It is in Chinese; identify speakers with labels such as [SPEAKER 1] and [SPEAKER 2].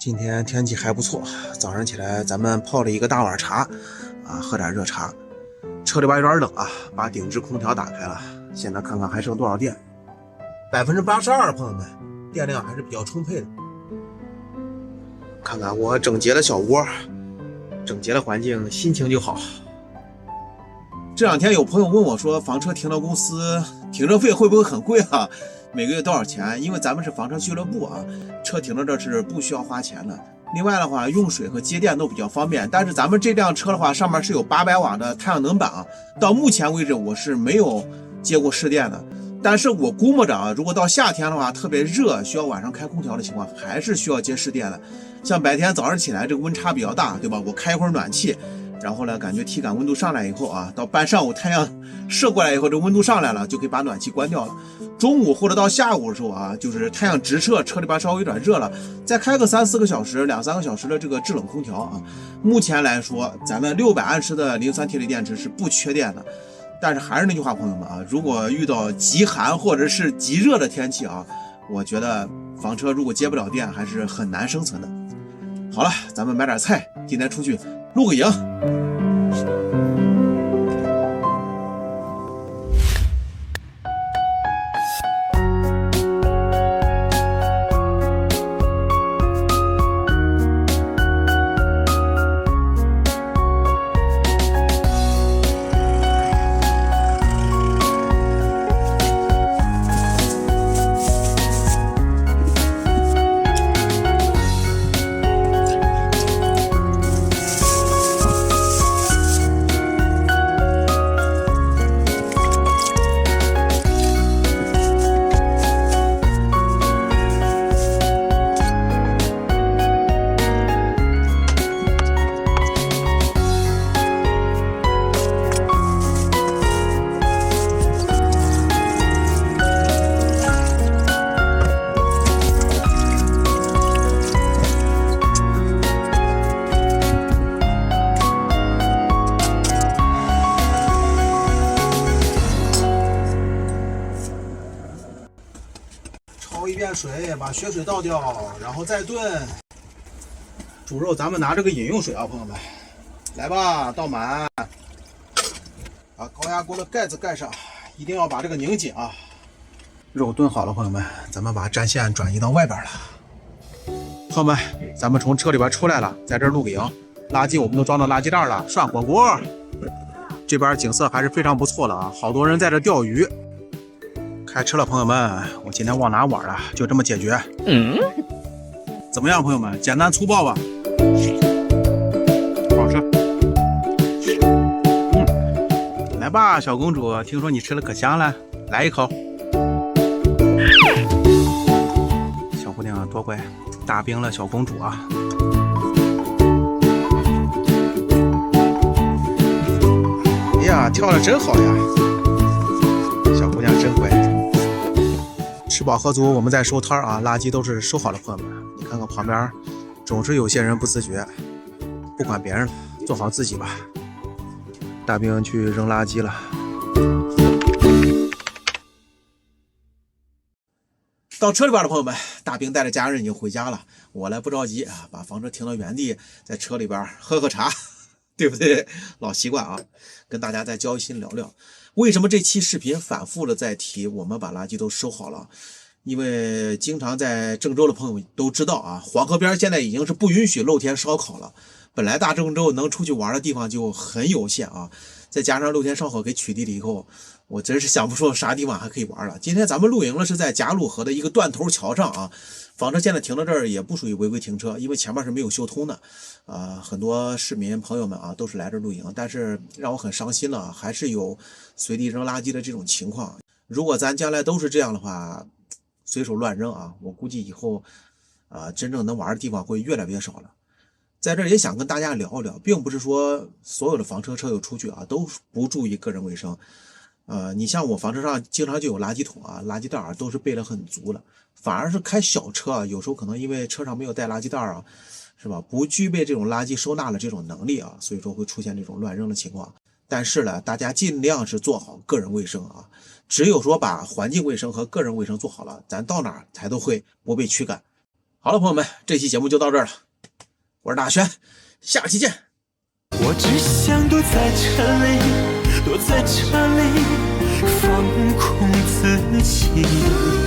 [SPEAKER 1] 今天天气还不错，早上起来咱们泡了一个大碗茶，喝点热茶。车里边有点冷啊，把顶置空调打开了。现在看看还剩多少电，82%，朋友们，电量还是比较充沛的。看看我整洁的小窝，整洁的环境，心情就好。这两天有朋友问我说，房车停车公司停车费会不会很贵啊？每个月多少钱？因为咱们是房车俱乐部啊，车停到这是不需要花钱的。另外的话，用水和接电都比较方便。但是咱们这辆车的话，上面是有800瓦的太阳能板啊。到目前为止，我是没有接过试电的。但是我估摸着啊，如果到夏天的话，特别热，需要晚上开空调的情况，还是需要接试电的。像白天早上起来这个温差比较大，对吧？我开一会儿暖气。然后呢，感觉体感温度上来以后啊，到半上午太阳射过来以后，这温度上来了，就可以把暖气关掉了。中午或者到下午的时候啊，就是太阳直射，车里边稍微有点热了，再开个3-4个小时、2-3个小时的这个制冷空调啊。目前来说，咱们600安时的03铁锂电池是不缺电的。但是还是那句话，朋友们啊，如果遇到极寒或者是极热的天气啊，我觉得房车如果接不了电，还是很难生存的。好了，咱们买点菜，今天出去露个营。焯一遍水，把血水倒掉，然后再炖。煮肉咱们拿这个饮用水啊，朋友们，来吧，倒满。把高压锅的盖子盖上，一定要把这个拧紧啊。肉炖好了，朋友们，咱们把战线转移到外边了。朋友们，咱们从车里边出来了，在这儿露个营，垃圾我们都装到垃圾袋了，涮火锅。这边景色还是非常不错的啊，好多人在这钓鱼。开吃了，朋友们，我今天忘拿碗了，就这么解决。怎么样，朋友们？简单粗暴吧？好吃。来吧，小公主，听说你吃的可香了，来一口。小姑娘多乖，大兵了小公主啊。哎呀，跳得真好呀，小姑娘真乖。吃饱喝足，我们再收摊啊！垃圾都是收好了，朋友们，你看看旁边，总是有些人不自觉，不管别人了，做好自己吧。大兵去扔垃圾了。到车里边的朋友们，大兵带着家人已经回家了。我来不着急啊，把房车停到原地，在车里边喝茶，对不对？老习惯啊，跟大家再交心聊聊。为什么这期视频反复的在提我们把垃圾都收好了？因为经常在郑州的朋友都知道啊，黄河边现在已经是不允许露天烧烤了。本来大郑州能出去玩的地方就很有限啊，再加上露天烧烤给取缔了以后，我真是想不出啥地方还可以玩了。今天咱们露营了是在贾鲁河的一个断头桥上啊，房车现在停到这儿也不属于违规停车，因为前面是没有修通的。很多市民朋友们啊都是来这露营，但是让我很伤心了，还是有随地扔垃圾的这种情况。如果咱将来都是这样的话，随手乱扔啊，我估计以后真正能玩的地方会越来越少了。在这儿也想跟大家聊一聊，并不是说所有的房车车友出去啊都不注意个人卫生。你像我房车上经常就有垃圾桶啊，垃圾袋都是备得很足了，反而是开小车啊，有时候可能因为车上没有带垃圾袋啊，是吧？不具备这种垃圾收纳的这种能力啊，所以说会出现这种乱扔的情况。但是呢，大家尽量是做好个人卫生啊，只有说把环境卫生和个人卫生做好了，咱到哪儿才都会不被驱赶。好了，朋友们，这期节目就到这儿了，我是大轩，下期见。
[SPEAKER 2] 我只想躲在这里，躲在这里，放空自己。